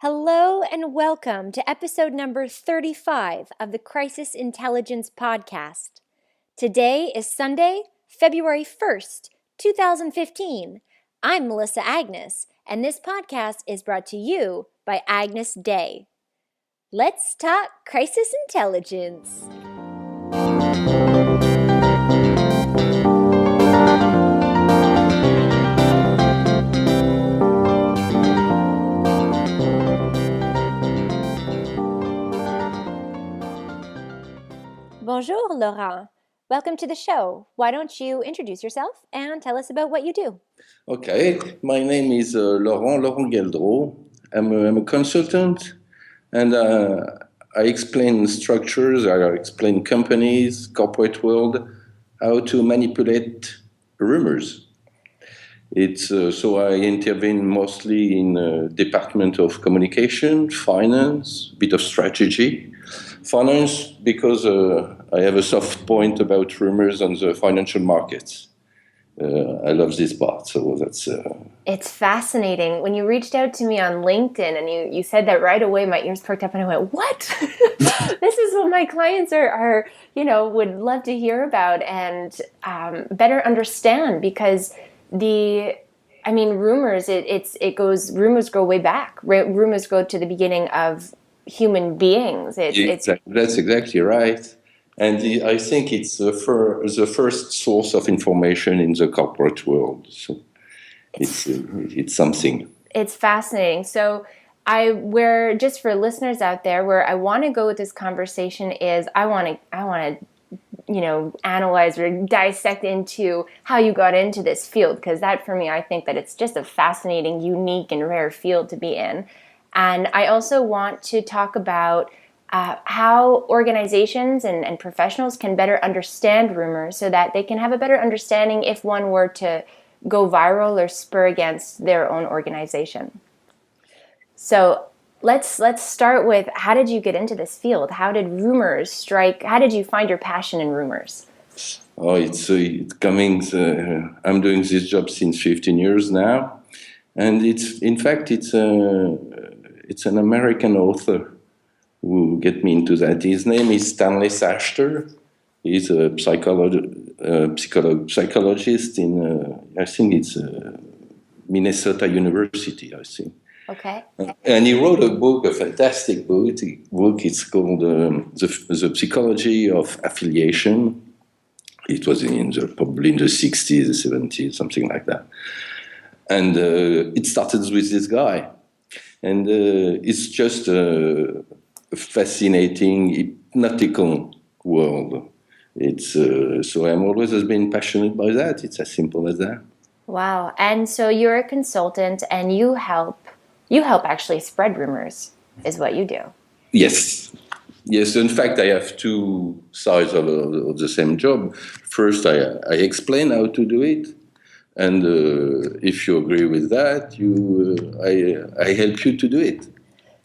Hello and welcome to episode number 35 of the Crisis Intelligence Podcast. Today is Sunday, February 1st, 2015. I'm Melissa Agnes, and this podcast is brought to you by Agnes Day. Let's talk crisis intelligence. Bonjour, Laurent. Welcome to the show. Why don't you introduce yourself and tell us about what you do? Okay, my name is Laurent Gaildraud. I'm a consultant, and I explain structures, I explain companies, corporate world, how to manipulate rumors. It's so I intervene mostly in department of communication, finance, bit of strategy. Finance because I have a soft point about rumors on the financial markets. I love this part, so that's... It's fascinating. When you reached out to me on LinkedIn and you said that right away, my ears perked up and I went, what? This is what my clients are would love to hear about and better understand, because rumors, rumors go way back. Rumors go to the beginning of human beings. That's exactly right. And I think it's the first source of information in the corporate world. So it's something. It's fascinating. So where just for listeners out there, where I want to go with this conversation is I want to analyze or dissect into how you got into this field, because that for me, I think that it's just a fascinating, unique, and rare field to be in. And I also want to talk about how organizations and professionals can better understand rumors so that they can have a better understanding if one were to go viral or spur against their own organization. So let's start with, how did you get into this field? How did rumors strike? How did you find your passion in rumors? Oh, it's coming. I'm doing this job since 15 years now, and it's an American author who get me into that. His name is Stanley Sachter. He's a psychologist in, I think it's Minnesota University, I think. Okay. And he wrote a book, a fantastic book. It's called The Psychology of Affiliation. It was probably in the 60s, the 70s, something like that. And it started with this guy. And it's just a fascinating, hypnotical world. It's so I'm always has been passionate by that. It's as simple as that. Wow. And so you're a consultant and you help actually spread rumors, is what you do. Yes. In fact, I have two sides of the same job. First, I explain how to do it. And if you agree with that, I help you to do it.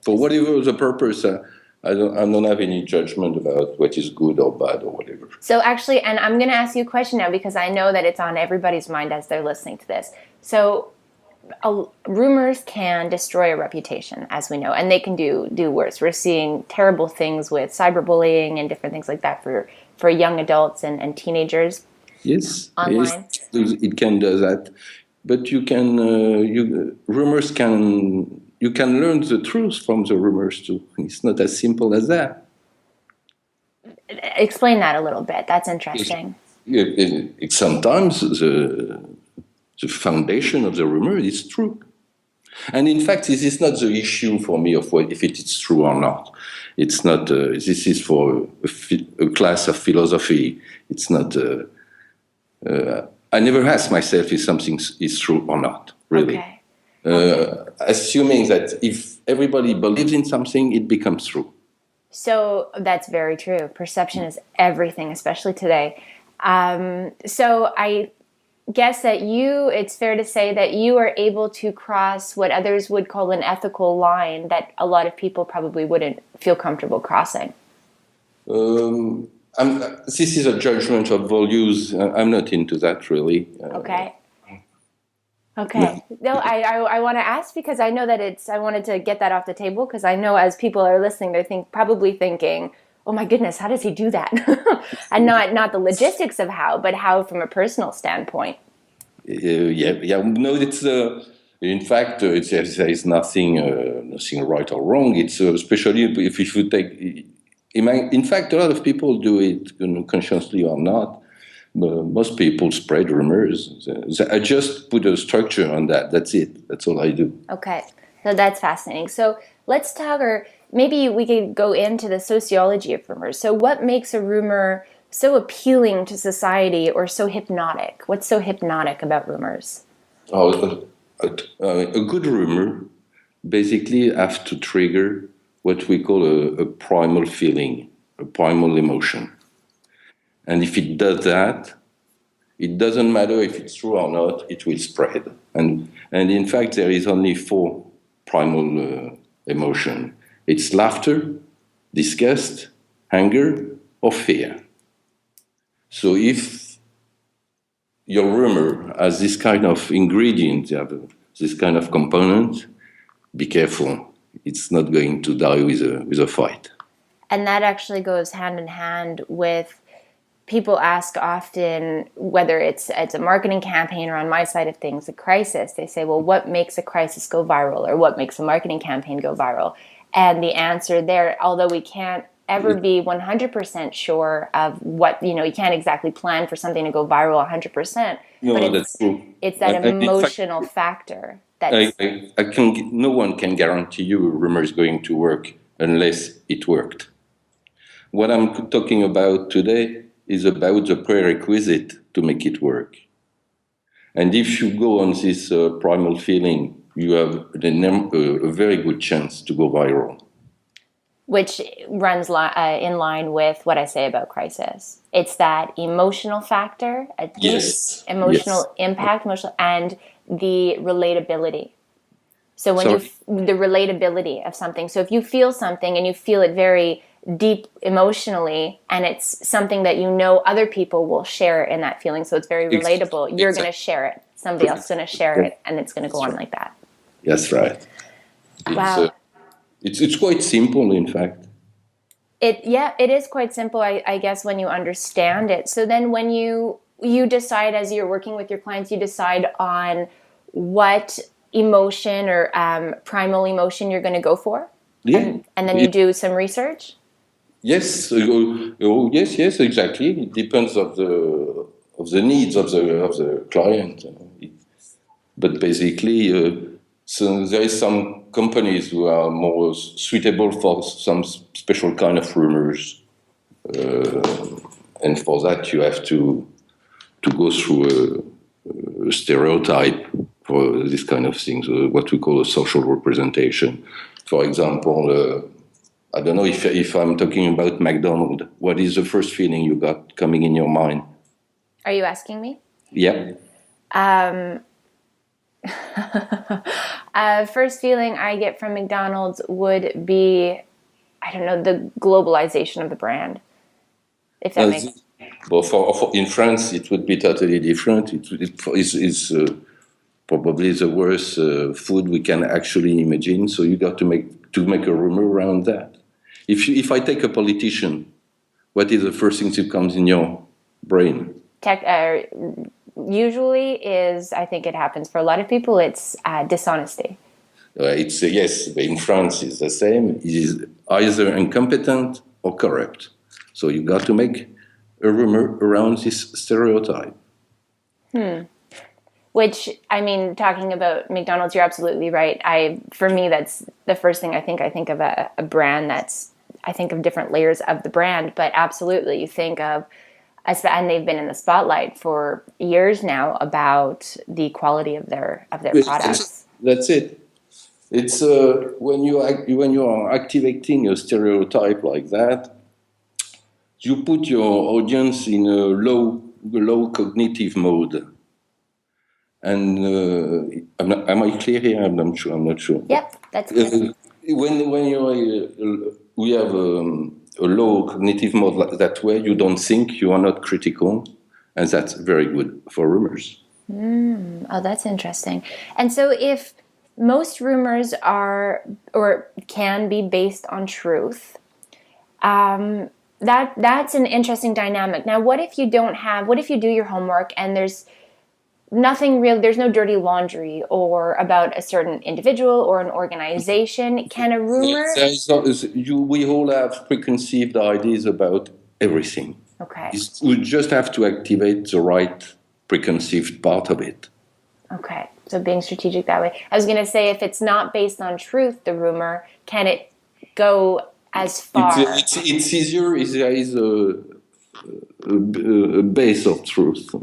For whatever the purpose, I don't have any judgment about what is good or bad or whatever. So actually, and I'm going to ask you a question now, because I know that it's on everybody's mind as they're listening to this. So rumors can destroy a reputation, as we know, and they can do worse. We're seeing terrible things with cyberbullying and different things like that for young adults and teenagers. Yes, online. Yes, it can do that, but you can you can learn the truth from the rumors too. It's not as simple as that. Explain that a little bit. That's interesting. Sometimes the foundation of the rumor is true, and in fact, this is not the issue for me of if it is true or not. It's not. This is for a class of philosophy. It's not. I never ask myself if something is true or not, really. Okay. Assuming that if everybody believes in something, it becomes true. So that's very true. Perception is everything, especially today. So I guess that it's fair to say that you are able to cross what others would call an ethical line that a lot of people probably wouldn't feel comfortable crossing. This is a judgment of values. I'm not into that, really. Okay. Okay. No, I want to ask because I know that I wanted to get that off the table because I know as people are listening, they're probably thinking, oh my goodness, how does he do that? And not the logistics of how, but how from a personal standpoint. Yeah. No, it's in fact there is nothing right or wrong. It's especially if you take. In fact, a lot of people do it, consciously or not. Most people spread rumors. I just put a structure on that. That's it. That's all I do. Okay, so that's fascinating. So let's talk, or maybe we could go into the sociology of rumors. So what makes a rumor so appealing to society or so hypnotic? What's so hypnotic about rumors? Oh, a good rumor basically have to trigger what we call a primal feeling, a primal emotion. And if it does that, it doesn't matter if it's true or not, it will spread. And in fact, there is only four primal emotion. It's laughter, disgust, anger, or fear. So if your rumor has this kind of ingredient, this kind of component, be careful. It's not going to die with a fight. And that actually goes hand in hand with people ask often whether it's a marketing campaign or on my side of things, a crisis. They say, well, what makes a crisis go viral or what makes a marketing campaign go viral? And the answer there, although we can't ever be 100% sure of what, you can't exactly plan for something to go viral 100%, No, but that's true. it's that emotional In fact, factor. That's, no one can guarantee you a rumor is going to work unless it worked. What I'm talking about today is about the prerequisite to make it work. And if you go on this primal feeling, you have a very good chance to go viral. which runs in line with what I say about crisis. It's that emotional factor, a deep emotional impact, and the relatability. So the relatability of something. So if you feel something and you feel it very deep emotionally, and it's something that other people will share in that feeling, so it's very relatable, you're going to share it. Somebody else is going to share it, and it's going to go on like that. That's right. Wow. It's quite simple, in fact. It is quite simple, I guess, when you understand it. So then when you decide, as you're working with your clients, you decide on what emotion or primal emotion you're going to go for? Yeah. And then you do some research? Yes. Yes, exactly. It depends of the needs of the client. But basically, so there is some companies who are more suitable for some special kind of rumors, and for that you have to go through a stereotype for this kind of things, what we call a social representation. For example, I don't know if I'm talking about McDonald's. What is the first feeling you got coming in your mind? Are you asking me? Yeah. First feeling I get from McDonald's would be, I don't know, the globalization of the brand. If that makes sense. But in France, it would be totally different. It's probably the worst food we can actually imagine. So you got to make a rumor around that. If I take a politician, what is the first thing that comes in your brain? Usually is, I think it happens for a lot of people, it's dishonesty. It's yes, in France it's the same. It is either incompetent or corrupt. So you got to make a rumor around this stereotype. Which, I mean, talking about McDonald's, you're absolutely right. For me, that's the first thing I think of a brand I think of different layers of the brand, but absolutely you think of, and they've been in the spotlight for years now about the quality of their products. That's it. It's when you are activating a stereotype like that, you put your audience in a low cognitive mode. And am I clear here? I'm not sure. Yep, that's clear. When we have a low cognitive mode that way, you don't think, you are not critical, and that's very good for rumors. Oh, that's interesting. And so if most rumors are or can be based on truth, that's an interesting dynamic. Now, what if you do your homework and there's nothing real, there's no dirty laundry or about a certain individual or an organization? Can a rumor... We all have preconceived ideas about everything. Okay. We just have to activate the right preconceived part of it. Okay, so being strategic that way. I was going to say, if it's not based on truth, the rumor, can it go as far? It's easier. There is a base of truth.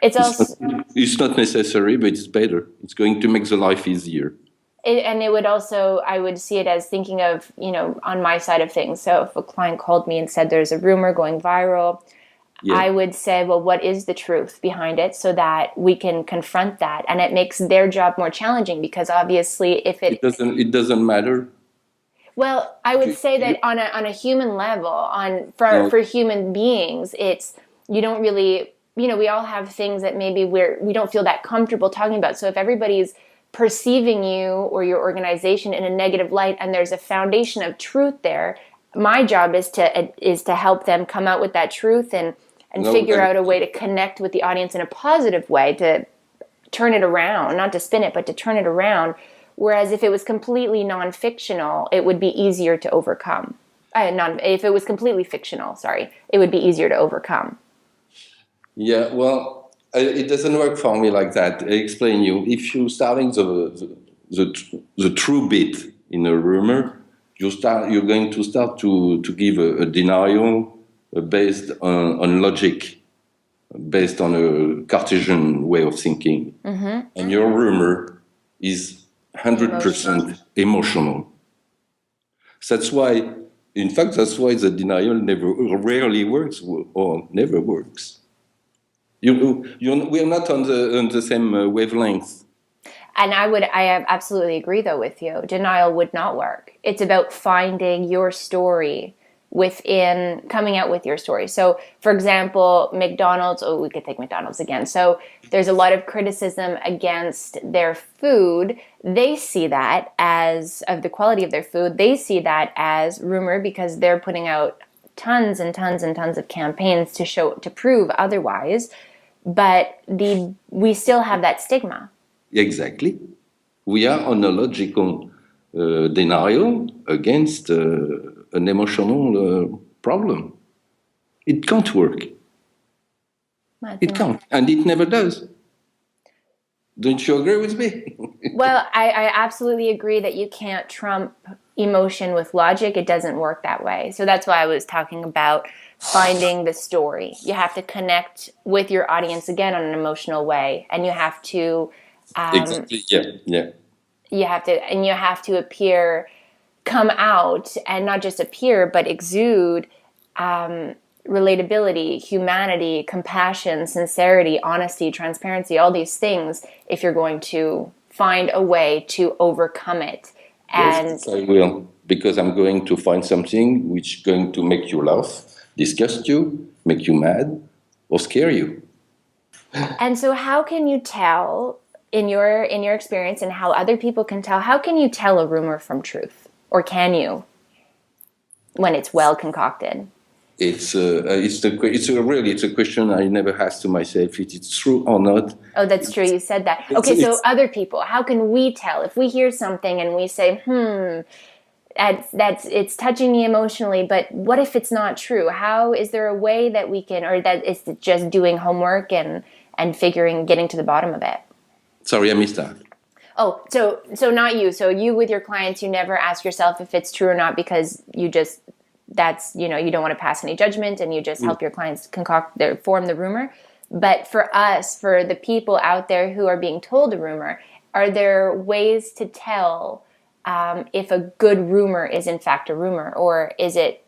It's not necessary, but it's better. It's going to make the life easier. And it would also, I would see it as thinking of, on my side of things. So if a client called me and said there's a rumor going viral, I would say, well, what is the truth behind it, so that we can confront that? And it makes their job more challenging, because obviously if it doesn't matter. Well, I would say that on a human level, for human beings, it's, you don't really, we all have things that maybe we don't feel that comfortable talking about. So if everybody's perceiving you or your organization in a negative light, and there's a foundation of truth there, my job is to help them come out with that truth and figure out a way to connect with the audience in a positive way, to turn it around, not to spin it, but to turn it around. Whereas if it was completely non-fictional, it would be easier to overcome. If it was completely fictional, it would be easier to overcome. Yeah, well, it doesn't work for me like that. I explain you. If you're starting the true bit in a rumor, you're going to start to give a denial based on logic, based on a Cartesian way of thinking. Mm-hmm. And your rumor is 100% emotional. That's why the denial rarely works or never works. We are not on the same wavelength. And I absolutely agree, though, with you. Denial would not work. It's about finding your story coming out with your story. So, for example, McDonald's, we could take McDonald's again. So there's a lot of criticism against their food. They see that of the quality of their food, they see that as rumor, because they're putting out tons and tons and tons of campaigns to prove otherwise. But we still have that stigma. Exactly. We are on a logical denial against an emotional problem. It can't work. It can't, and it never does. Don't you agree with me? Well, I absolutely agree that you can't trump emotion with logic. It doesn't work that way. So that's why I was talking about finding the story. You have to connect with your audience again on an emotional way, and you have to exactly. Yeah. You have to come out, and not just appear, but exude relatability, humanity, compassion, sincerity, honesty, transparency, all these things, if you're going to find a way to overcome it. And yes, I will, because I'm going to find something which is going to make you laugh, disgust you, make you mad, or scare you. And so how can you tell, in your experience, and how other people can tell, how can you tell a rumor from truth? Or can you, when it's well concocted? It's a question I never asked to myself. If it's true or not. Oh, that's true. You said that. Okay, so other people, how can we tell if we hear something and we say, it's touching me emotionally, but what if it's not true? How is there a way that we can, or that is just doing homework and getting to the bottom of it? Sorry, I missed that. Oh, so not you. So you with your clients, you never ask yourself if it's true or not, because you just, you don't want to pass any judgment, and you just help your clients form the rumor. But for us, for the people out there who are being told a rumor, are there ways to tell if a good rumor is in fact a rumor, or is it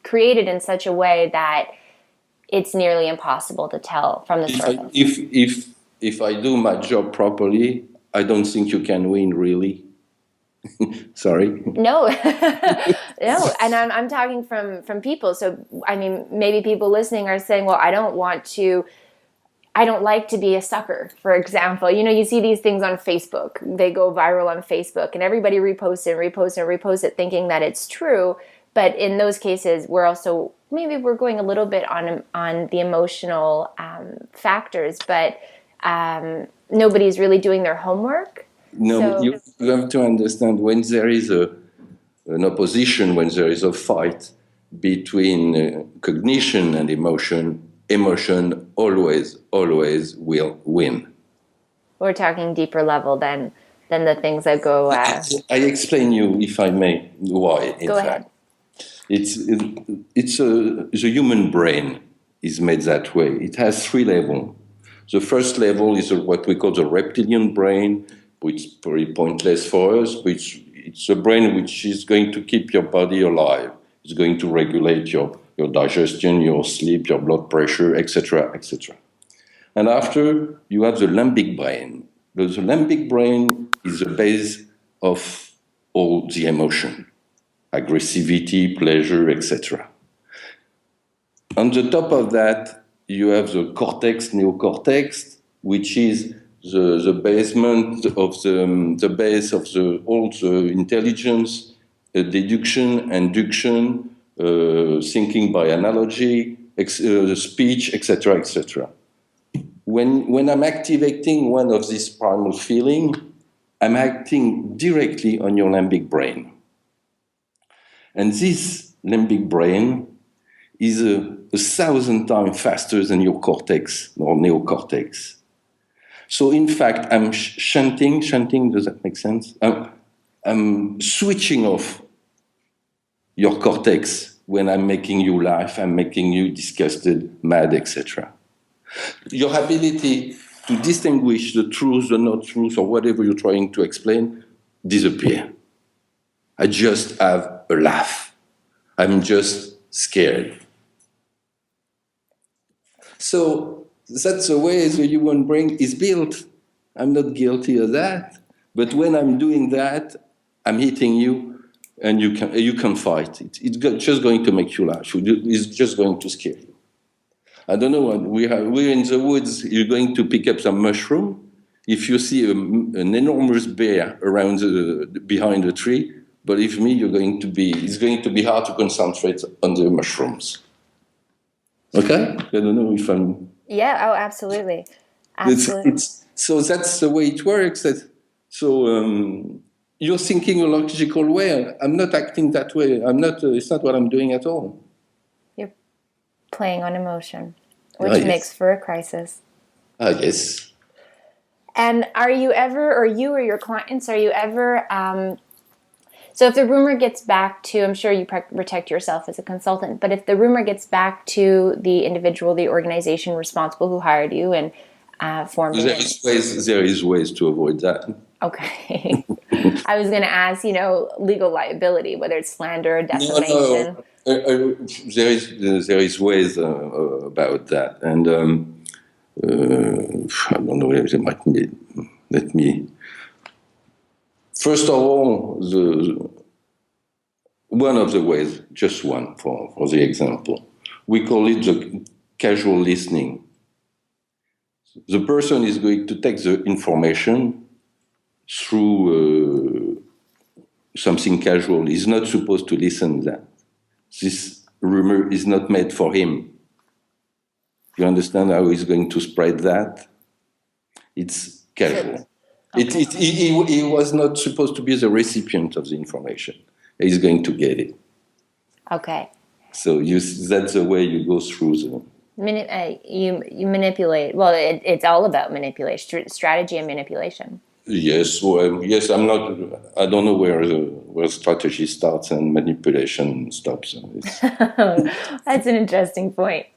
created in such a way that it's nearly impossible to tell from the surface? If I do my job properly, I don't think you can win, really. Sorry. No, no, and I'm talking from people. So I mean, maybe people listening are saying, "Well, I don't want to I don't like to be a sucker, for example. You see these things on Facebook. They go viral on Facebook and everybody reposts it, reposts it, reposts it thinking that it's true. But in those cases, maybe we're going a little bit on the emotional factors, but nobody's really doing their homework. No, So, you have to understand when there is an opposition, when there is a fight between cognition and emotion always will win. we're talking deeper level than the things that go. I explain you, if I may, why. Go ahead. The human brain is made that way. It has 3 levels. The first level is what we call the reptilian brain, which is very pointless for us, which it's a brain which is going to keep your body alive. It's going to regulate your digestion, your sleep, your blood pressure, etc., etc. And after, you have the limbic brain. The limbic brain is the base of all the emotion, aggressivity, pleasure, etc. On the top of that, you have the cortex, neocortex, which is the basement of the base of all the intelligence, deduction, induction, thinking by analogy, speech, etc., etc. When I'm activating one of these primal feelings, I'm acting directly on your limbic brain. And this limbic brain is 1,000 times faster than your cortex or neocortex. So in fact, I'm shunting, does that make sense? I'm switching off your cortex when I'm making you laugh, I'm making you disgusted, mad, etc. Your ability to distinguish the truth, the not truth, or whatever you're trying to explain disappear. I just have a laugh. I'm just scared. So that's the way the human brain is built. I'm not guilty of that. But when I'm doing that, I'm hitting you, and you can fight. It's just going to make you laugh. It's just going to scare you. I don't know. We're in the woods. You're going to pick up some mushroom. If you see an enormous bear behind a tree, believe me, it's going to be hard to concentrate on the mushrooms. Okay? I don't know if I'm... Yeah, oh, absolutely. Absolutely. So that's the way it works. You're thinking a logical way. I'm not acting that way. It's not what I'm doing at all. You're playing on emotion, which makes for a crisis. Yes. And are you ever, or you or your clients, are you ever... So if the rumor gets back to, I'm sure you protect yourself as a consultant, but if the rumor gets back to the individual, the organization responsible who hired you and formed there is ways to avoid that. Okay. I was going to ask, legal liability, whether it's slander or defamation. No. There is ways about that, and I don't know if there might be. Let me. First of all, one of the ways, just one for the example, we call it the casual listening. The person is going to take the information through something casual. He's not supposed to listen to that. This rumor is not made for him. You understand how he's going to spread that? It's casual. Okay. He was not supposed to be the recipient of the information. He's going to get it. Okay. So that's the way you go through the... You manipulate. Well, it's all about manipulation, strategy and manipulation. Yes. Yes. I don't know where strategy starts and manipulation stops. That's an interesting point.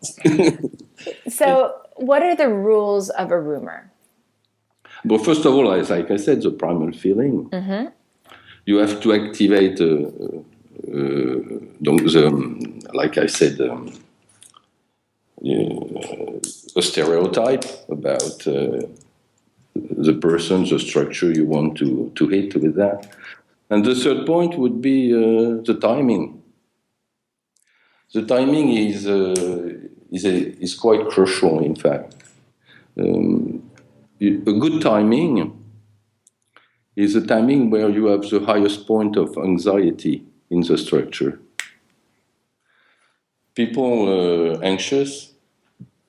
So, what are the rules of a rumor? But first of all, like I said, the primal feeling. Mm-hmm. You have to activate like I said, a stereotype about the person, the structure you want to hit with that. And the third point would be the timing. The timing is quite crucial, in fact. A good timing is a timing where you have the highest point of anxiety in the structure. People anxious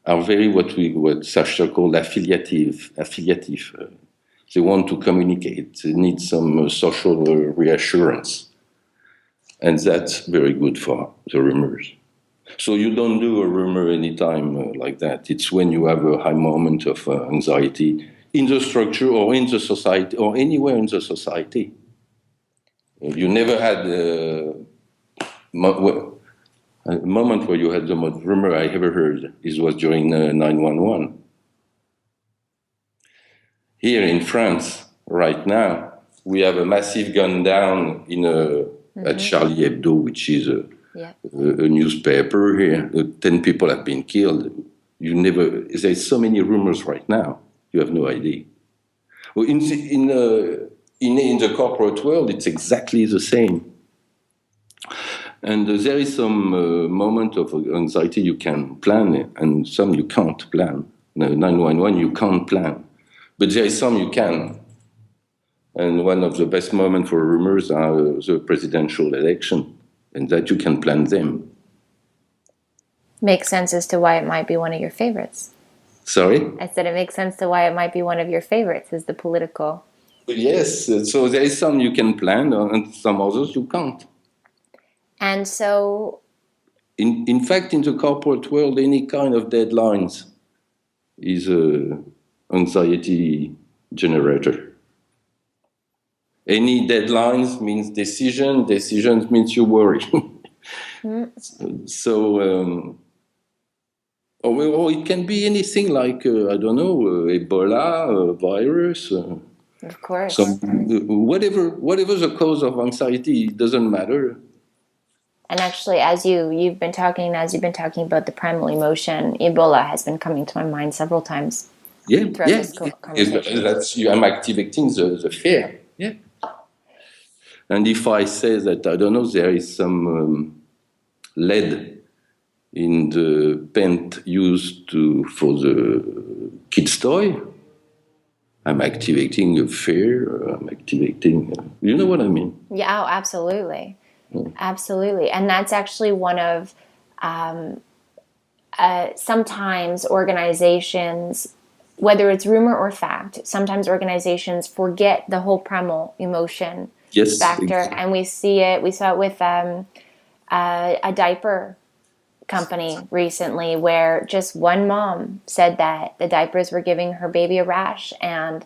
are very what Sasha called affiliative. They want to communicate. They need some social reassurance, and that's very good for the rumors. So you don't do a rumor anytime like that. It's when you have a high moment of anxiety in the structure or in the society or anywhere in the society. You never had a moment where you had the most rumor I ever heard. It was during 911. Here in France, right now, we have a massive gun down at Charlie Hebdo, which is a newspaper here. 10 people have been killed. There's so many rumors right now. You have no idea. Well, in the corporate world, it's exactly the same. And there is some moment of anxiety you can plan, and some you can't plan. 911 you can't plan, but there is some you can. And one of the best moments for rumors are the presidential election, and that you can plan them. Makes sense as to why it might be one of your favorites. Sorry? I said it makes sense to why it might be one of your favorites, is the political. Yes, so there is some you can plan, and some others you can't. And so... In fact, in the corporate world, any kind of deadlines is an anxiety generator. Any deadlines means decision. Decisions means you worry. So, or it can be anything like, I don't know, Ebola, a virus. Of course. Whatever the cause of anxiety, it doesn't matter. And actually, as you've been talking about the primal emotion, Ebola has been coming to my mind several times. Throughout this conversation. I'm activating the fear. Yeah. And if I say that, I don't know, there is some lead in the paint used for the kids' toy, I'm activating a fear. I'm activating, you know what I mean? Yeah, oh, absolutely. Absolutely. And that's actually one of sometimes organizations, whether it's rumor or fact, sometimes organizations forget the whole primal emotion factor. Exactly. And we saw it with a diaper company recently where just one mom said that the diapers were giving her baby a rash, and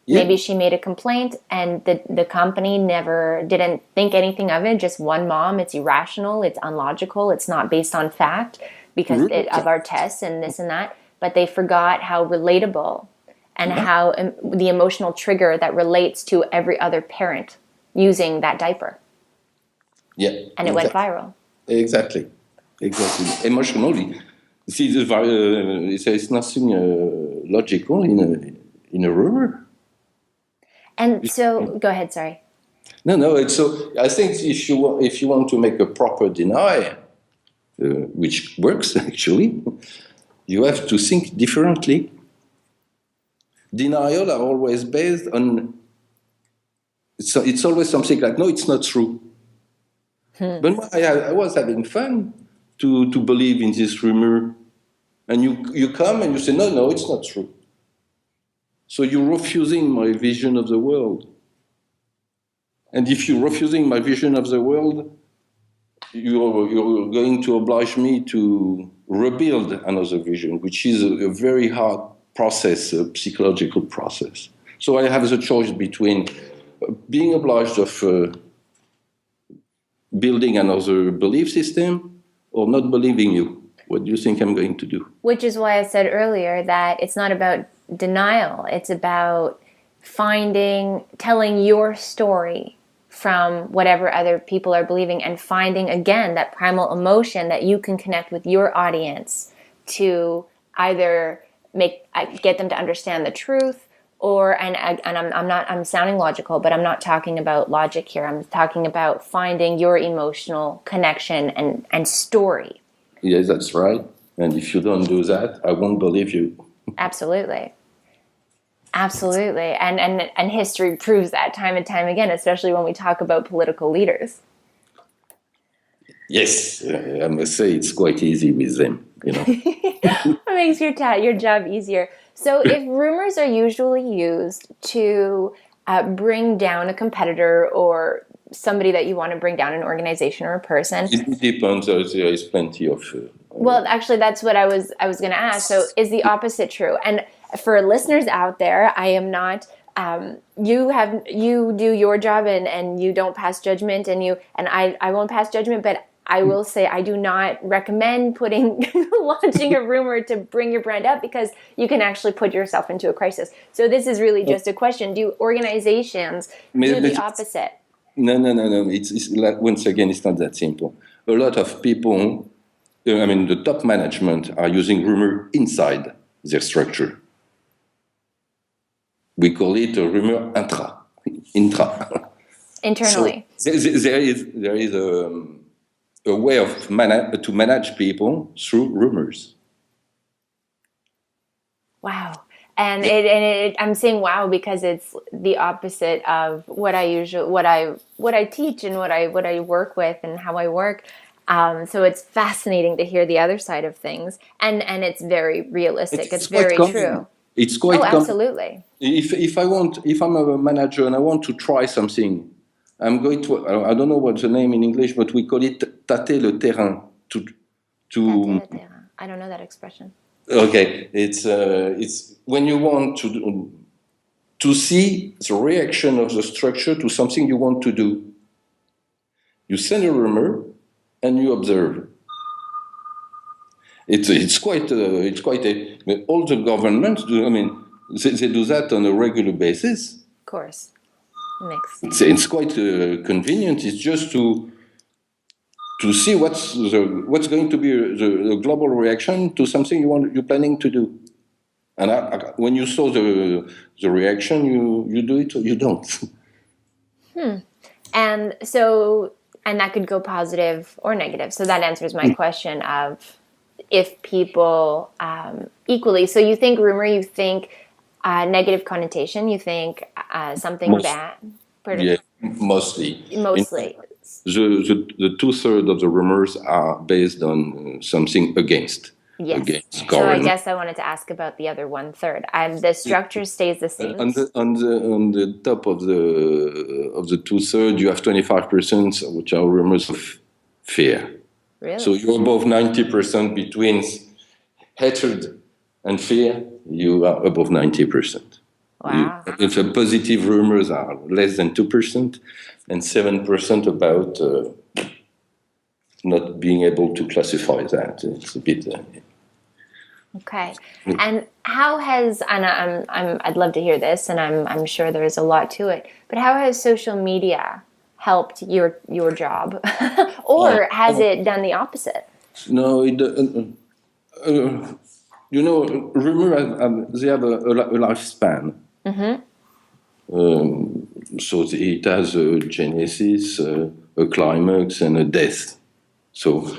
maybe she made a complaint and the company didn't think anything of it. Just one mom. It's irrational. It's unlogical. It's not based on fact because of our tests and this and that. But they forgot how relatable and how the emotional trigger that relates to every other parent using that diaper. Yeah. And it went viral. Exactly. Emotionally. See, there's nothing logical in a rumor. And so, go ahead, sorry. No. So I think if you want to make a proper denial, which works actually, you have to think differently. Denial are always based on. It's always something like, no, it's not true. But I was having fun to believe in this rumor, and you come and you say, no, it's not true. So you're refusing my vision of the world. And if you're refusing my vision of the world, you're going to oblige me to rebuild another vision, which is a very hard process, a psychological process. So I have the choice between being obliged of building another belief system or not believing you. What do you think I'm going to do? Which is why I said earlier that it's not about denial. It's about telling your story from whatever other people are believing, and finding again that primal emotion that you can connect with your audience to either get them to understand the truth, or I'm sounding logical, but I'm not talking about logic here. I'm talking about finding your emotional connection and story. Yes, that's right. And if you don't do that, I won't believe you. Absolutely. Absolutely. And history proves that time and time again, especially when we talk about political leaders. Yes, I must say it's quite easy with them, you know. It makes your job easier. So if rumors are usually used to bring down a competitor or somebody that you want to bring down, an organization or a person. It depends. There is plenty of. Well, actually, that's what I was going to ask. So, is the opposite true? And for listeners out there, I am not. You do your job and you don't pass judgment, and I won't pass judgment, but I will say I do not recommend launching a rumor to bring your brand up, because you can actually put yourself into a crisis. So this is really just a question: do organizations do the opposite? No. It's like, once again, it's not that simple. A lot of people, the top management are using rumor inside their structure. We call it a rumor intra. Internally. So there is a way of to manage people through rumors. Wow. And I'm saying wow because it's the opposite of what I teach and what I work with and how I work. So it's fascinating to hear the other side of things, and it's very realistic. It's very true. It's quite absolutely. If I'm a manager and I want to try something, I'm going to, I don't know what's the name in English, but we call it tâter le terrain. Tâter le terrain. I don't know that expression. Okay, it's when you want to see the reaction of the structure to something you want to do. You send a rumor and you observe. It's quite all the governments do. They do that on a regular basis. Of course, it's quite convenient. It's just to see what's going to be the global reaction to something you're planning to do. And when you saw the reaction, you do it or you don't. And so, and that could go positive or negative. So that answers my question of if people equally. So you think rumor, you think negative connotation, you think something bad. Yeah, mostly. Mostly. The 2/3 of the rumors are based on something against. Yes. Against so I guess I wanted to ask about the other 1/3. The structure stays the same. On the top of the 2/3, you have 25%, which are rumors of fear. Really? So you're above 90% between hatred and fear. You are above 90%. Wow. If positive rumors are less than 2%, and 7% about not being able to classify that. It's a bit. Okay. And how has, and I'd love to hear this, and I'm sure there's a lot to it, but how has social media helped your job, or has it done the opposite? No, rumor they have a lifespan. Mm-hmm. So it has a genesis, a climax, and a death. So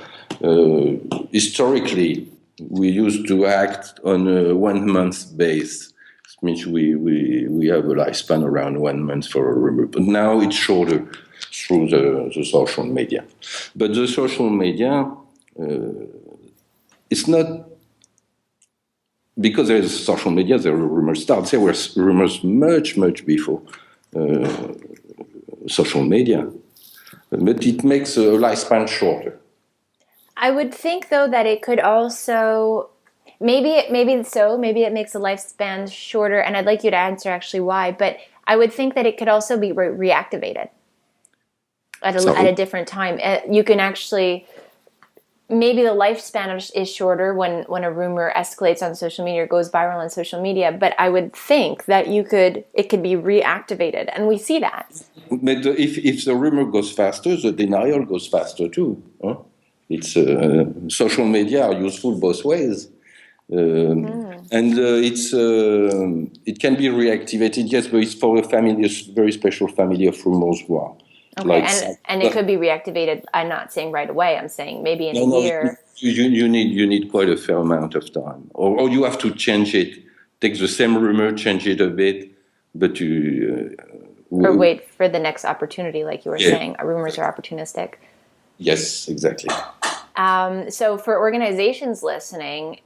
historically, we used to act on a 1 month base. It means we have a lifespan around 1 month for a rumor. But now it's shorter through the social media. But the social media, it's not because there is social media, there are rumors start. There were rumors much before social media, but it makes a lifespan shorter. I would think, though, that it could also maybe it makes the lifespan shorter, and I'd like you to answer actually why. But I would think that it could also be reactivated at a different time. You can actually. Maybe the lifespan is shorter when a rumor escalates on social media or goes viral on social media, but I would think that it could be reactivated, and we see that. But if the rumor goes faster, the denial goes faster too. Huh? It's social media are useful both ways, and it can be reactivated. Yes, but it's for a very special family of rumors who are Okay, Like, and it could be reactivated. I'm not saying right away. I'm saying maybe in a no, year. you need quite a fair amount of time, or you have to change it. Take the same rumor, change it a bit, but Or wait for the next opportunity, like you were yeah, saying. Rumors are opportunistic. yes, exactly. So for organizations listening,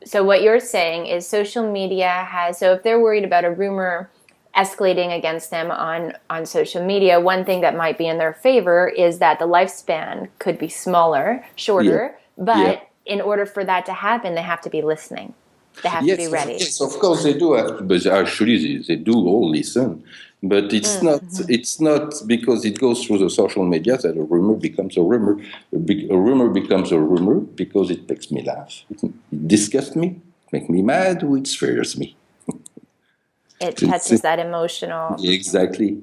so what you're saying is social media has, so if they're worried about a rumor escalating against them on social media, one thing that might be in their favor is that the lifespan could be smaller, shorter, Yeah. but in order for that to happen, they have to be listening. They have to be ready. Yes, of course they do have to, but actually they do all listen. But it's not because it goes through the social media that a rumor becomes a rumor. A rumor becomes a rumor because it makes me laugh. It disgusts me, makes me mad, or it scares me. It touches that emotional. Exactly.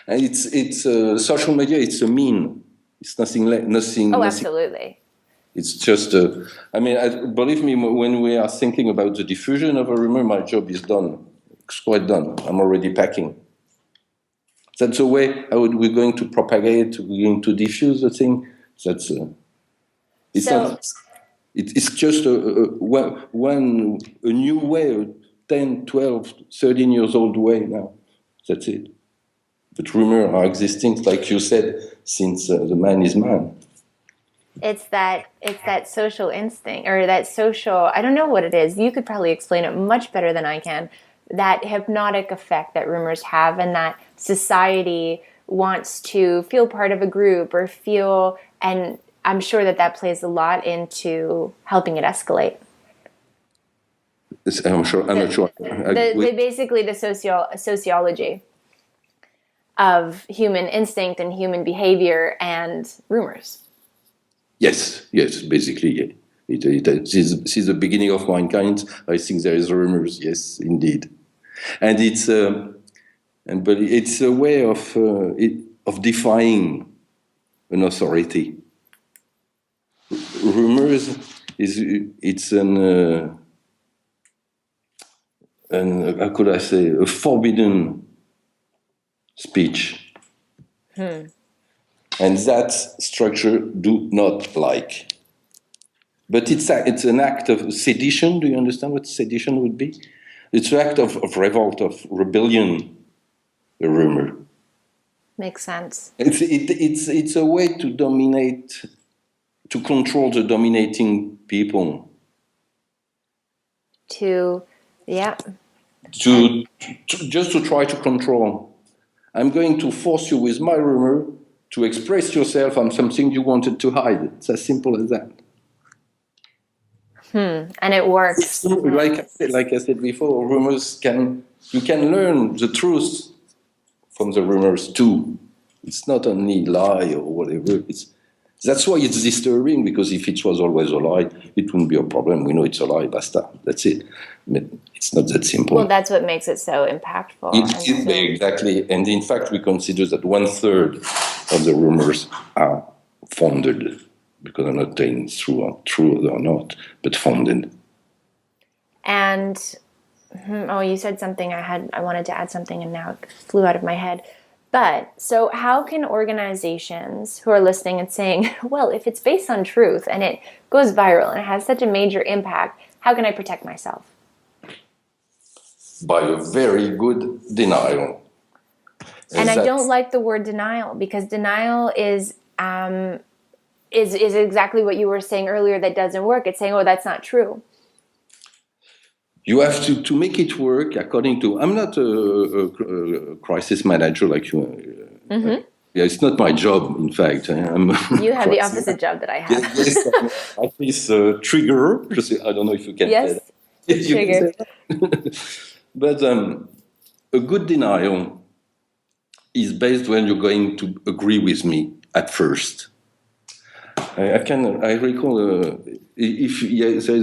And it's social media. It's a mean. It's nothing like nothing. Oh, nothing. absolutely. It's just. Believe me, when we are thinking about the diffusion of a rumor, my job is done. It's quite done. I'm already packing. That's the way we're going to propagate. We're going to diffuse the thing. That's. It's So, not. It's just a new way, a 10, 12, 13 years old way now. That's it. But rumors are existing, like you said, since the man is man. it's that social instinct or that social, I don't know what it is. You could probably explain it much better than I can. That hypnotic effect that rumors have, and that society wants to feel part of a group or feel, and I'm sure that plays a lot into helping it escalate. I'm sure. I'm not sure. Basically the sociology of human instinct and human behavior and rumors. Yes. Basically, yeah. Since the beginning of mankind, I think there is rumors. Yes, indeed, and but it's a way of defying an authority. Rumors it's an how could I say, a forbidden speech, and that structure do not like. But it's an act of sedition. Do you understand what sedition would be? It's an act of revolt, of rebellion. A rumor. Makes sense. It's a way to dominate, to control the dominating people. Yeah. Just to try to control. I'm going to force you with my rumor to express yourself on something you wanted to hide. It's as simple as that. And it works. Like I said before, you can learn the truth from the rumors too. It's not only lie or whatever. That's why it's disturbing, because if it was always a lie, it wouldn't be a problem. We know it's a lie, basta. That's it. But it's not that simple. Well, that's what makes it so impactful. Exactly. And in fact, we consider that 1/3 of the rumors are founded, because I'm not saying true or not, but founded. And you said something. I wanted to add something, and now it flew out of my head. But so how can organizations who are listening and saying, well, if it's based on truth and it goes viral and it has such a major impact, how can I protect myself? By a very good denial. And I don't like the word denial, because denial is exactly what you were saying earlier that doesn't work. It's saying, oh, that's not true. You have to make it work according to. I'm not a crisis manager like you. Yeah, it's not my job. In fact, you have the opposite job that I have. Yes, I'm this trigger. I don't know if you can. Yes, trigger. But a good denial is based when you're going to agree with me at first. I recall there's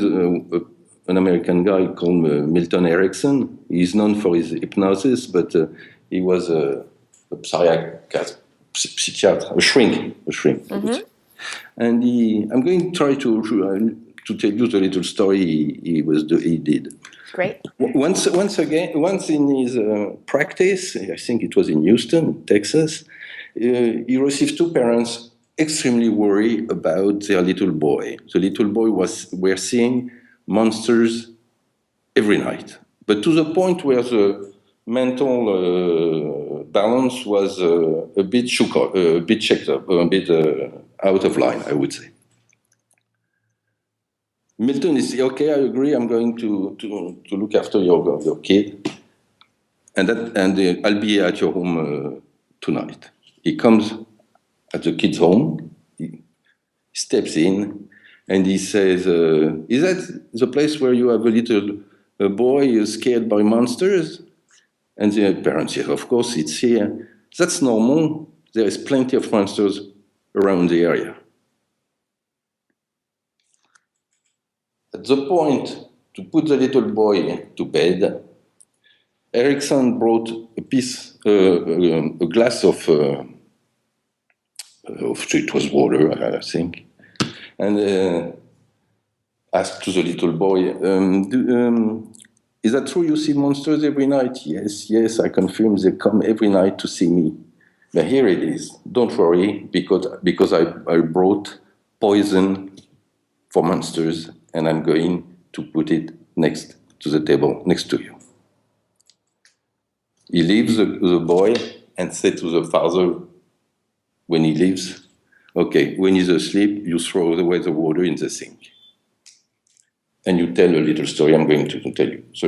an American guy called Milton Erickson. He's known for his hypnosis, but he was a psychiatrist, a shrink. Mm-hmm. And I'm going to try to tell you the little story he did. Great. Once in his practice, I think it was in Houston, Texas, he received two parents extremely worried about their little boy. The little boy were seeing monsters every night, but to the point where the mental balance was a bit a bit checked up, a bit out of line, I would say. Milton is okay. I agree. I'm going to look after your kid, and I'll be at your home tonight. He comes at the kid's home. He steps in, and he says, "Is that the place where you have a little boy scared by monsters?" And the parents say, "Of course, it's here. That's normal. There is plenty of monsters around the area." At the point to put the little boy to bed, Erickson brought a glass of it was water, I think, and asked to the little boy, "Is that true? You see monsters every night?" "Yes, yes, I confirm. They come every night to see me. But here it is. Don't worry, because I brought poison for monsters, and I'm going to put it next to the table next to you." He leaves the boy and said to the father when he leaves, "Okay, when he's asleep, you throw away the water in the sink. And you tell a little story I'm going to tell you." So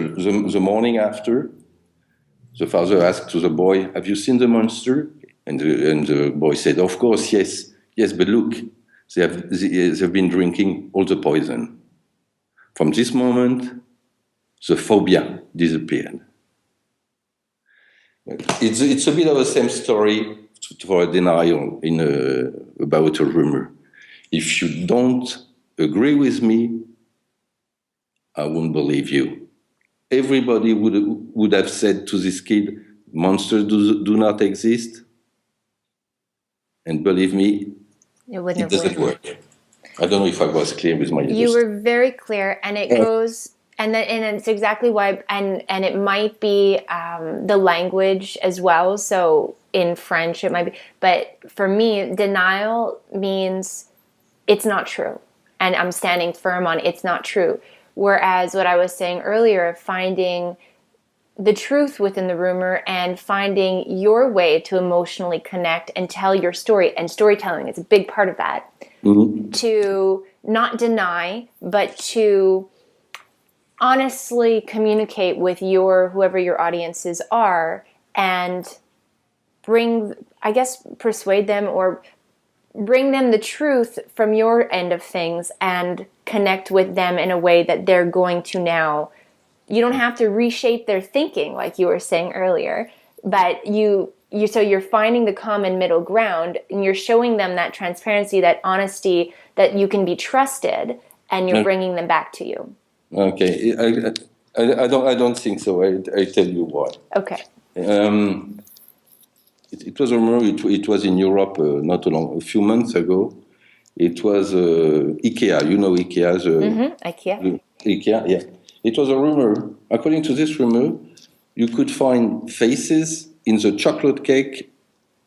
the morning after, the father asked to the boy, "Have you seen the monster?" And the boy said, "Of course, yes. Yes, but look, they've been drinking all the poison." From this moment, the phobia disappeared. It's a bit of the same story for a denial about a rumor. If you don't agree with me, I won't believe you. Everybody would have said to this kid, "Monsters do not exist." And believe me, it doesn't work. I don't know if I was clear with my You were very clear, and it goes, and it's exactly why, and it might be the language as well. So in French, it might be, but for me, denial means it's not true, and I'm standing firm on it's not true. Whereas what I was saying earlier, finding the truth within the rumor and finding your way to emotionally connect and tell your story, and storytelling is a big part of that. Mm-hmm. To not deny, but to honestly communicate with whoever your audiences are, and persuade them or bring them the truth from your end of things and connect with them in a way that they're going to now. You don't have to reshape their thinking like you were saying earlier, but so you're finding the common middle ground, and you're showing them that transparency, that honesty, that you can be trusted, and you're bringing them back to you. Okay, I don't think so. I tell you why. Okay. It was a rumor. It was in Europe a few months ago. It was IKEA. You know IKEA. IKEA. IKEA, yeah. It was a rumor. According to this rumor, you could find faces in the chocolate cake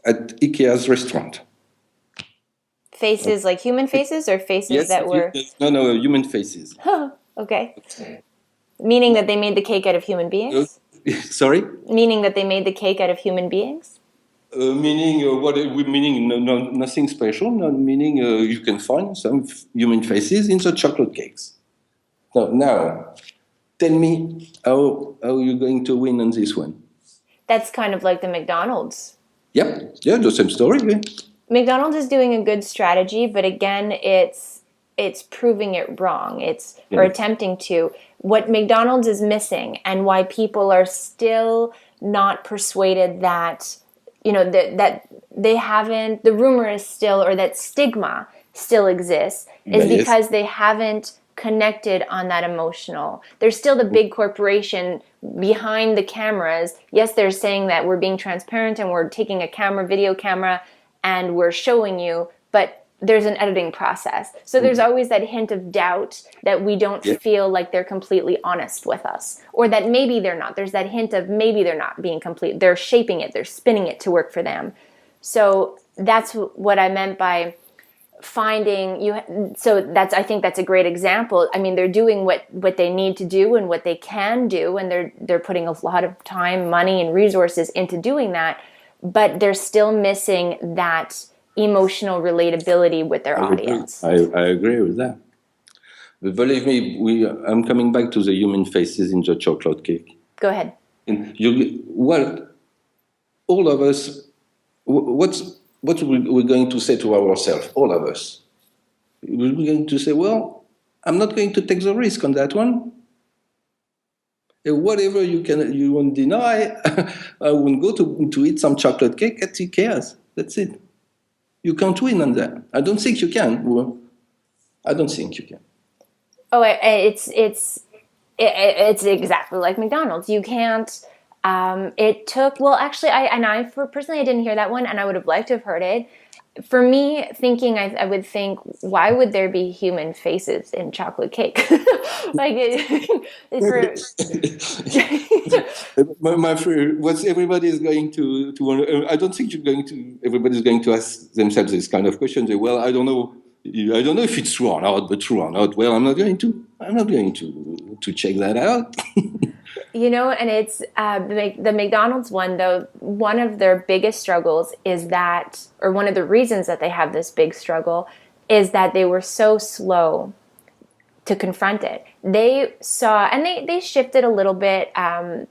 at IKEA's restaurant. Faces like human faces, or faces that were... No, human faces. Okay. Meaning that they made the cake out of human beings? Sorry? Meaning that they made the cake out of human beings? Meaning nothing special. Meaning you can find some human faces in the chocolate cakes. Now, tell me how you're going to win on this one. That's kind of like the McDonald's. Yep. Yeah, the same story. Yeah. McDonald's is doing a good strategy, but again, it's proving it wrong. Or attempting to. What McDonald's is missing, and why people are still not persuaded that, that they haven't, the rumor is still, or that stigma still exists, is because they haven't connected on that emotional. There's still the big corporation behind the cameras. Yes, they're saying that we're being transparent and we're taking a video camera, and we're showing you, but there's an editing process. So there's always that hint of doubt that we don't feel like they're completely honest with us, or that maybe they're not. There's that hint of maybe they're not being complete. They're shaping it, they're spinning it to work for them. So that's what I meant by finding you. So I think that's a great example. I mean, they're doing what they need to do and what they can do, and they're putting a lot of time, money, and resources into doing that, but they're still missing that emotional relatability with their audience. I agree with that. But believe me, I'm coming back to the human faces in the chocolate cake. Go ahead. And all of us, what we're going to say to ourselves, all of us? We're going to say, well, I'm not going to take the risk on that one. And whatever you won't deny, I won't go to eat some chocolate cake at TKS. That's it. You can't win on that. I don't think you can. Well, I don't think you can. Oh, it's exactly like McDonald's. You can't. It took, well, actually, personally, I didn't hear that one, and I would have liked to have heard it. For me, thinking, I would think, why would there be human faces in chocolate cake? Like, my friend, what everybody is going to I don't think everybody's going to ask themselves this kind of question. They, well, I don't know if it's true or not, but true or not, well, I'm not going to check that out. And it's the McDonald's one, though, one of their biggest struggles is that, or one of the reasons that they have this big struggle is that they were so slow to confront it. They saw, and they shifted a little bit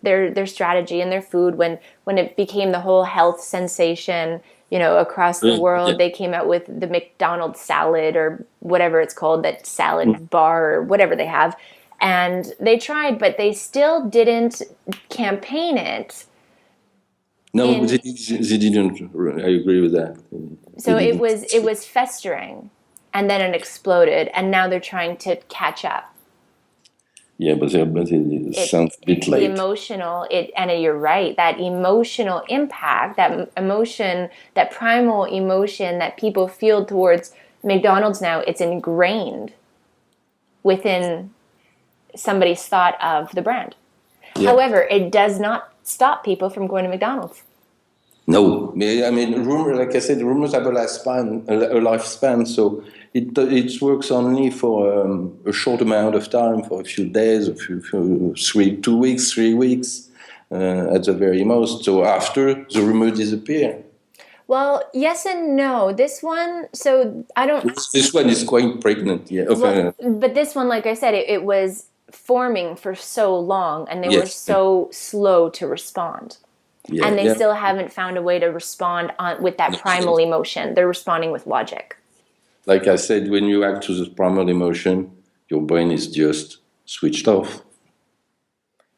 their strategy and their food when it became the whole health sensation, across the world. Yeah. They came out with the McDonald's salad or whatever it's called, that salad bar or whatever they have. And they tried, but they still didn't campaign it. No, they didn't. I agree with that. So it was festering, and then it exploded, and now they're trying to catch up. Yeah, but it sounds a bit late. And you're right, that emotional impact, that emotion, that primal emotion that people feel towards McDonald's now, it's ingrained within somebody's thought of the brand. Yeah. However, it does not stop people from going to McDonald's. No, I mean, like I said, rumors have a lifespan, so it works only for a short amount of time, for a few days, 2 weeks, 3 weeks, at the very most. So after, the rumor disappears. Well, yes and no. This one, so I don't... This one is quite pregnant, yeah. Well, but this one, like I said, it was forming for so long, and they were so slow to respond. Yeah, and they still haven't found a way to respond with that primal emotion. They're responding with logic. Like I said, when you act to the primal emotion, your brain is just switched off.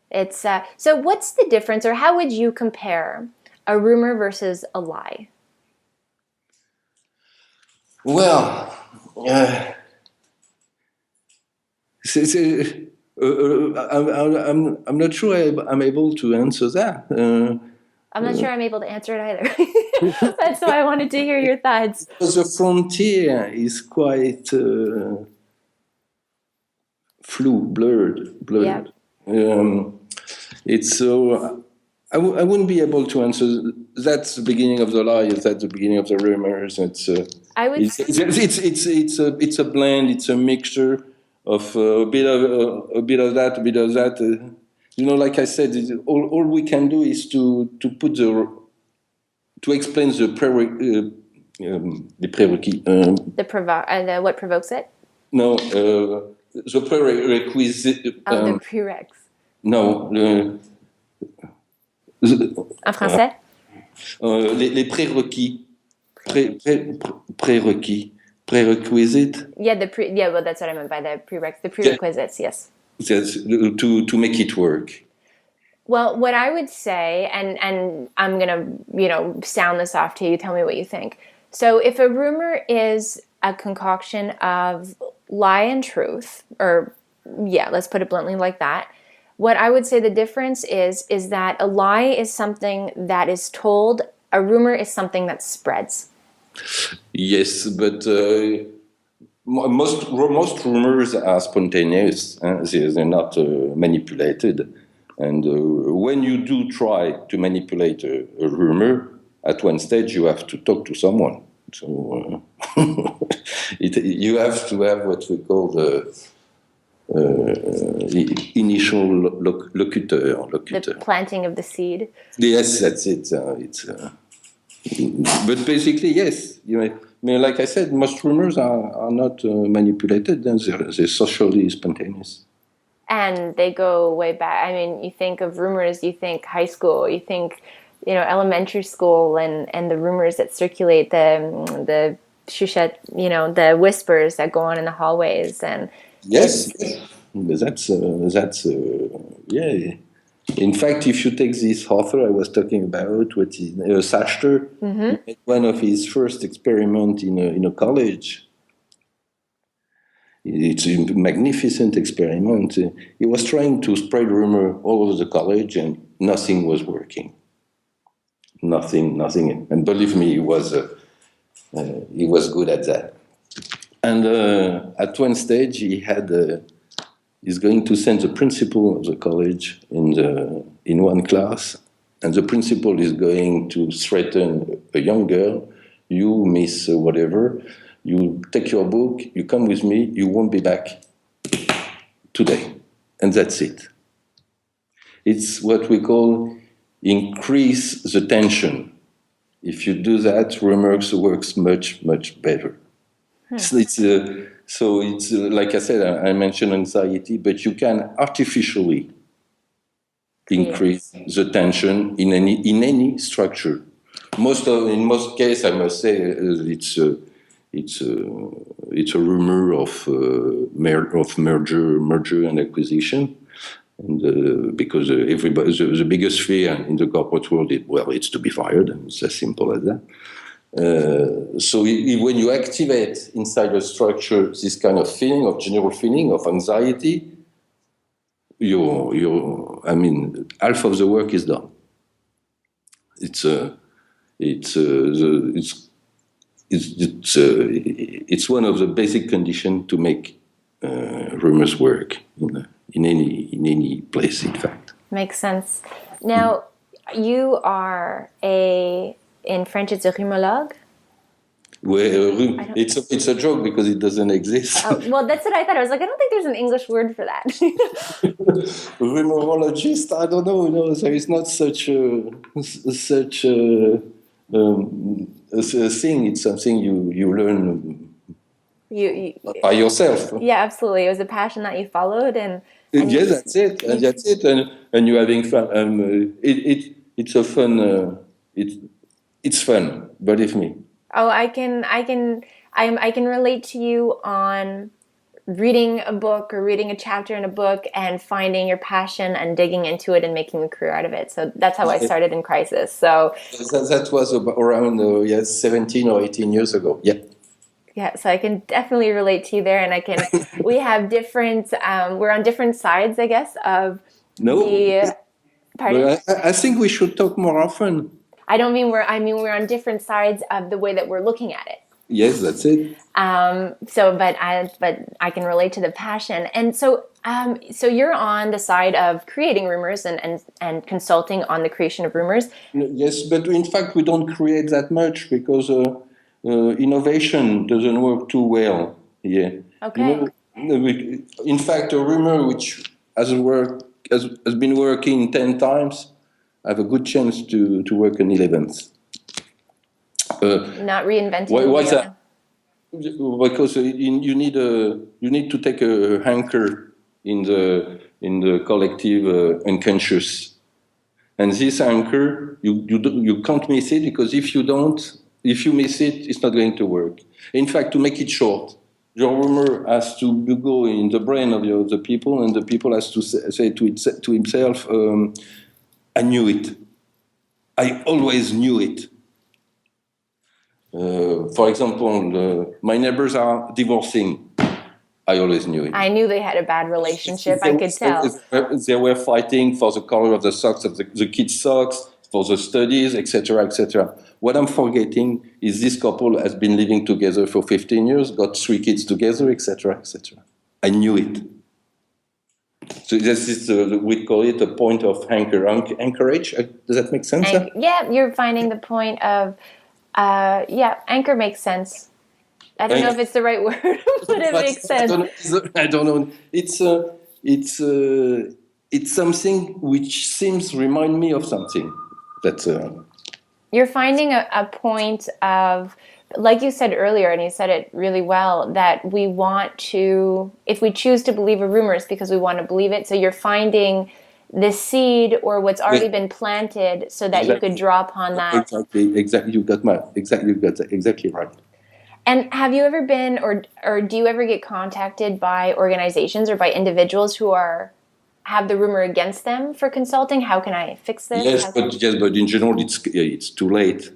It's so what's the difference, or how would you compare a rumor versus a lie? Well, I'm not sure I'm able to answer that. I'm not sure I'm able to answer it either. That's why I wanted to hear your thoughts. Because the frontier is quite blurred. Yeah. It's so I wouldn't be able to answer. That's the beginning of the lie. Is that the beginning of the rumors? It's a blend. It's a mixture of a bit of that, a bit of that. Like I said, all we can do is to explain the prerequis. What provokes it? No, the prerequisite. The prereqs. No. En français? Les prérequis. Prerequisite. Yeah, well, that's what I meant by the prereqs. The prerequisites, yes. Yes, to make it work. Well, what I would say, and I'm gonna sound this off to you. Tell me what you think. So, if a rumor is a concoction of lie and truth, or let's put it bluntly like that. What I would say the difference is that a lie is something that is told. A rumor is something that spreads. Yes, but most rumors are spontaneous. They're not manipulated. And when you do try to manipulate a rumor, at one stage you have to talk to someone. So you have to have what we call the initial locuteur. The planting of the seed. Yes, that's it. But basically, yes. Like I said, most rumors are not manipulated, and they're socially spontaneous. And they go way back. I mean, you think of rumors, you think high school, you think, elementary school, and the rumors that circulate, the chuchette, the whispers that go on in the hallways, and yes, that's yeah. In fact, if you take this author I was talking about, what is Sachter, he made one of his first experiments in a college. It's a magnificent experiment. He was trying to spread rumor all over the college, and nothing was working. Nothing. And believe me, he was good at that. And at one stage, he's going to send the principal of the college in one class, and the principal is going to threaten a young girl. You, miss whatever, you take your book, you come with me, you won't be back today. And that's it. It's what we call increase the tension. If you do that, rumors works much, much better. So it's like I said, I mentioned anxiety, but you can artificially increase the tension in any structure. In most cases, I must say, it's a rumor of merger and acquisition, and because everybody, the biggest fear in the corporate world, it's to be fired, and it's as simple as that. So when you activate inside a structure this kind of feeling, of general feeling of anxiety, half of the work is done. It's one of the basic conditions to make rumors work in any place. In fact, makes sense. Now, you are in French, it's a rumologue. It's a joke because it doesn't exist. Well, that's what I thought. I was like, I don't think there's an English word for that. Rumorologist, I don't know. No, there is not such a thing. It's something you learn by yourself. Yeah, absolutely. It was a passion that you followed, and yes, that's it. And that's it. And you're having fun. It's a fun. It's fun. Believe me. Oh, I can relate to you on reading a book or reading a chapter in a book and finding your passion and digging into it and making a career out of it. So that's how I started in Crisis. So that was around 17 or 18 years ago. Yeah. Yeah, so I can definitely relate to you there, and we have different, we're on different sides, I guess, of pardon? I think we should talk more often. I mean we're on different sides of the way that we're looking at it. Yes, that's it. But I can relate to the passion, and so you're on the side of creating rumors and consulting on the creation of rumors. Yes, but in fact we don't create that much because innovation doesn't work too well here. Okay. In fact, a rumor which has been working 10 times, have a good chance to work an 11th. Not reinventing. Why is that? Because you need to take a anchor in the collective unconscious, and this anchor you can't miss it, because if you miss it, it's not going to work. In fact, to make it short, your rumor has to go in the brain of the people, and the people has to say to himself, I knew it. I always knew it. For example, my neighbors are divorcing. I always knew it. I knew they had a bad relationship. I could tell. They were fighting for the color of the socks of the kids' socks, for the studies, etc., etc. What I'm forgetting is this couple has been living together for 15 years, got 3 kids together, etc., etc. I knew it. So this is we call it a point of anchorage. Does that make sense? Yeah, you're finding the point of anchor makes sense. I don't know if it's the right word, but it makes sense. I don't know. It's something which seems remind me of something. That's You're finding a point of, like you said earlier, and you said it really well, that we want to, if we choose to believe a rumor, it's because we want to believe it. So you're finding the seed or what's already been planted so that you could draw upon that. Exactly. You got that exactly right. And have you ever been, or do you ever get contacted by organizations or by individuals who have the rumor against them for consulting? How can I fix this? Yes, but in general, it's too late.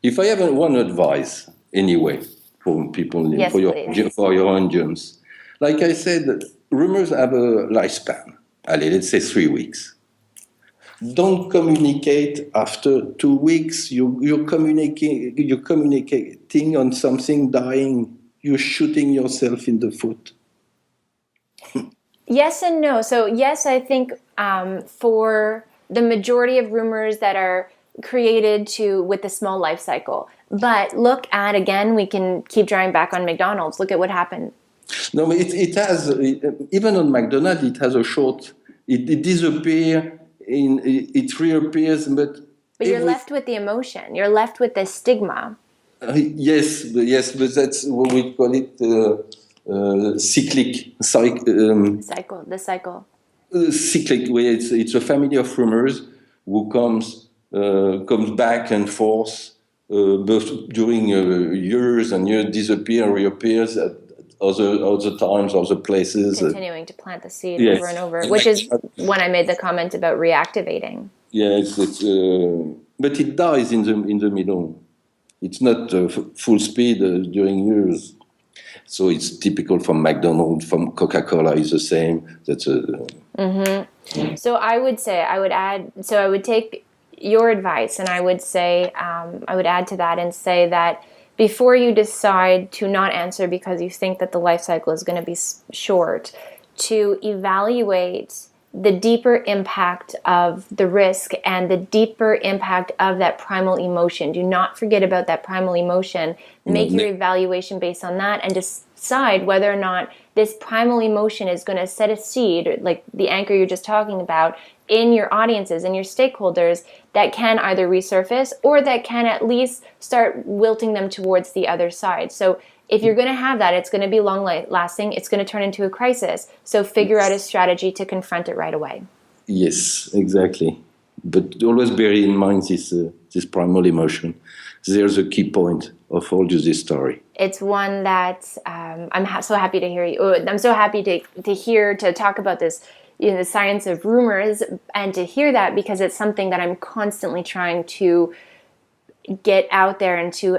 If I have one advice, anyway, for people, yes, for your audience, like I said, rumors have a lifespan. Let's say 3 weeks. Don't communicate after 2 weeks. You're communicating on something dying. You're shooting yourself in the foot. Yes and no. So yes, I think for the majority of rumors that are created with a small life cycle. But look at, again, we can keep drawing back on McDonald's. Look at what happened. No, it has, even on McDonald's, it has a short, it disappears, it reappears, but you're left with the emotion. You're left with the stigma. Yes, but that's what we call it cyclic. The cycle. Cyclic, where it's a family of rumors who comes back and forth, both during years and years, disappear and reappears at other times, other places. Continuing to plant the seed over and over, which is when I made the comment about reactivating. Yes, but it dies in the middle. It's not full speed during years. So it's typical from McDonald's, from Coca-Cola is the same. That's So I would take your advice and I would say, I would add to that and say that before you decide to not answer because you think that the life cycle is going to be short, to evaluate the deeper impact of the risk and the deeper impact of that primal emotion. Do not forget about that primal emotion. Make your evaluation based on that and decide whether or not this primal emotion is going to set a seed, like the anchor you're just talking about, in your audiences and your stakeholders that can either resurface or that can at least start wilting them towards the other side. So if you're going to have that, it's going to be long lasting. It's going to turn into a crisis. So figure out a strategy to confront it right away. Yes, exactly. But always bear in mind this primal emotion. There's a key point of all this story. It's one that I'm so happy to hear you. I'm so happy to talk about this, the science of rumors, and to hear that because it's something that I'm constantly trying to get out there and to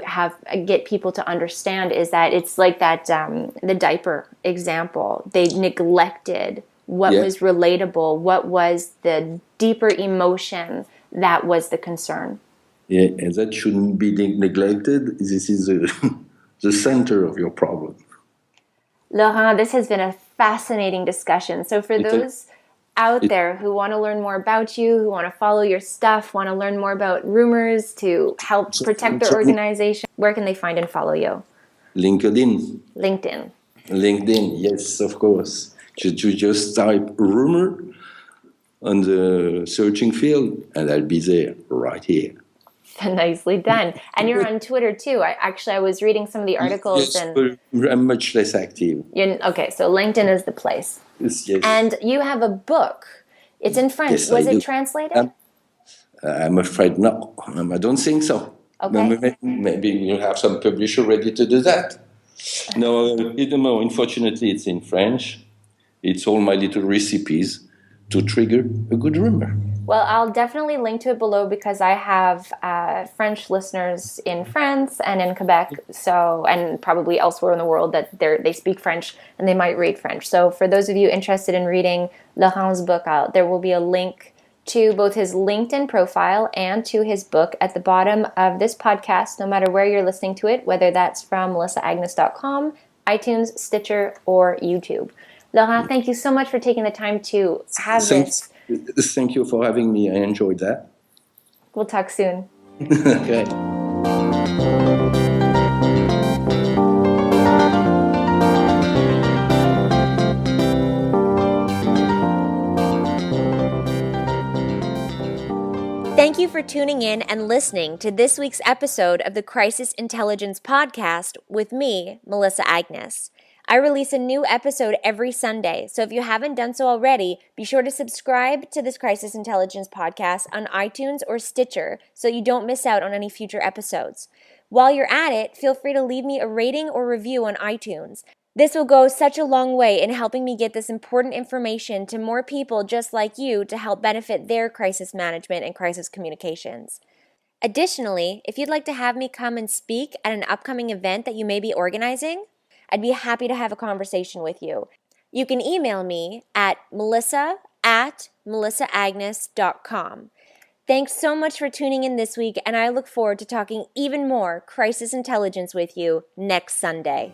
get people to understand, is that it's like that the diaper example. They neglected what was relatable, what was the deeper emotion that was the concern. Yeah, and that shouldn't be neglected. This is the center of your problem. Laurent, this has been a fascinating discussion. So for those out there who want to learn more about you, who want to follow your stuff, want to learn more about rumors to help protect their organization, where can they find and follow you? LinkedIn, yes, of course. You just type rumor on the searching field, and I'll be there right here. Nicely done. And you're on Twitter too. I was reading some of the articles. Yes, but I'm much less active. Okay, so LinkedIn is the place. Yes. And you have a book. It's in French. Yes, was it translated? I'm afraid no. I don't think so. Okay. Maybe you have some publisher ready to do that. No, unfortunately, it's in French. It's all my little recipes to trigger a good rumor. Well, I'll definitely link to it below because I have French listeners in France and in Quebec, and probably elsewhere in the world that they speak French and they might read French. So for those of you interested in reading Laurent's book, there will be a link to both his LinkedIn profile and to his book at the bottom of this podcast, no matter where you're listening to it, whether that's from melissaagnes.com, iTunes, Stitcher, or YouTube. Laurent, thank you so much for taking the time to have Thank, this. thank you for having me. I enjoyed that. We'll talk soon. Okay. Thank you for tuning in and listening to this week's episode of the Crisis Intelligence Podcast with me, Melissa Agnes. I release a new episode every Sunday, so if you haven't done so already, be sure to subscribe to this Crisis Intelligence Podcast on iTunes or Stitcher so you don't miss out on any future episodes. While you're at it, feel free to leave me a rating or review on iTunes. This will go such a long way in helping me get this important information to more people just like you to help benefit their crisis management and crisis communications. Additionally, if you'd like to have me come and speak at an upcoming event that you may be organizing, I'd be happy to have a conversation with you. You can email me at melissa@melissaagnes.com. Thanks so much for tuning in this week, and I look forward to talking even more crisis intelligence with you next Sunday.